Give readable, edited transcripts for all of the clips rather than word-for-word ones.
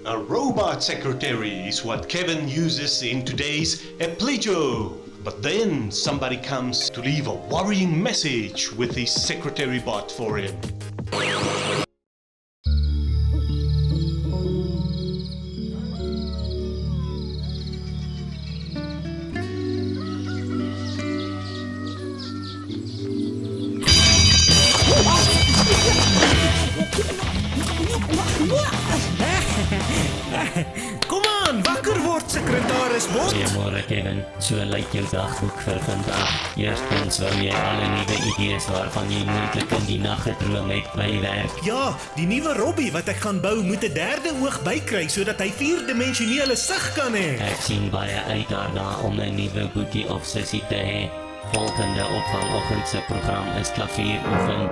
A robot secretary is what Kevin uses in today's Eplejo. But then somebody comes to leave a worrying message with his secretary bot for him. Kom aan, wakker word sekretaris Bot. Goeiemôre Kevin, so lyk jou dagboek vir vandag. Eerstens wou jy alle nuwe idees waarvan jy moontlik in die nag gedroom het bywerk. Ja, die nuwe Robbie wat ek gaan bou moet 'n derde oog bykry sodat hy 4-dimensionele sig kan hê. Ek sien baie uit daarna om 'n nuwe boetie of sussie te hê. Volgende op vanoggend se program is klavieroefen.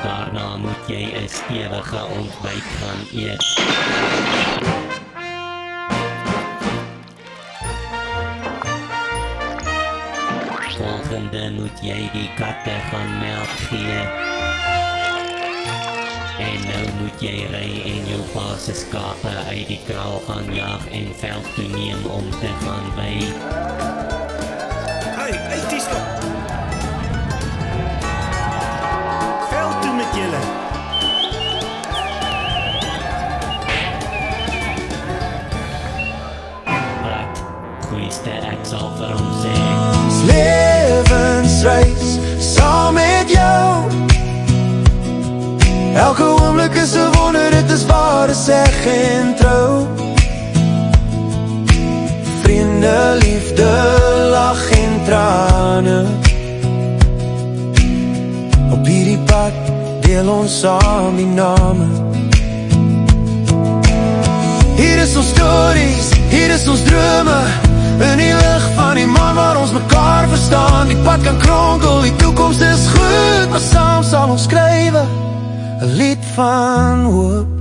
Daarna moet jy 'n stewige ontbyt gaan eet. Volgende moet jy die katte gaan melk gee. En nou moet jy ry en jou pa se skape uit die kraal gaan jag en veld toe neem om te gaan by. Hey, uit die stop. Veld toe met julle. Wat? Goeieste ek sal vir hom sê. Levensreis saam met jou. Elke oomblik is 'n wonder, dit is waar is ek en trou. Vriende, liefde, lag en trane. Op hierdie pad deel ons saam die name. Hier is ons stories, hier is ons drome. In die lig van die man waar ons mekaar verstaan. Die pad kan kronkel, die toekoms is goed, maar saam sal ons skrywe 'n lied van hoop.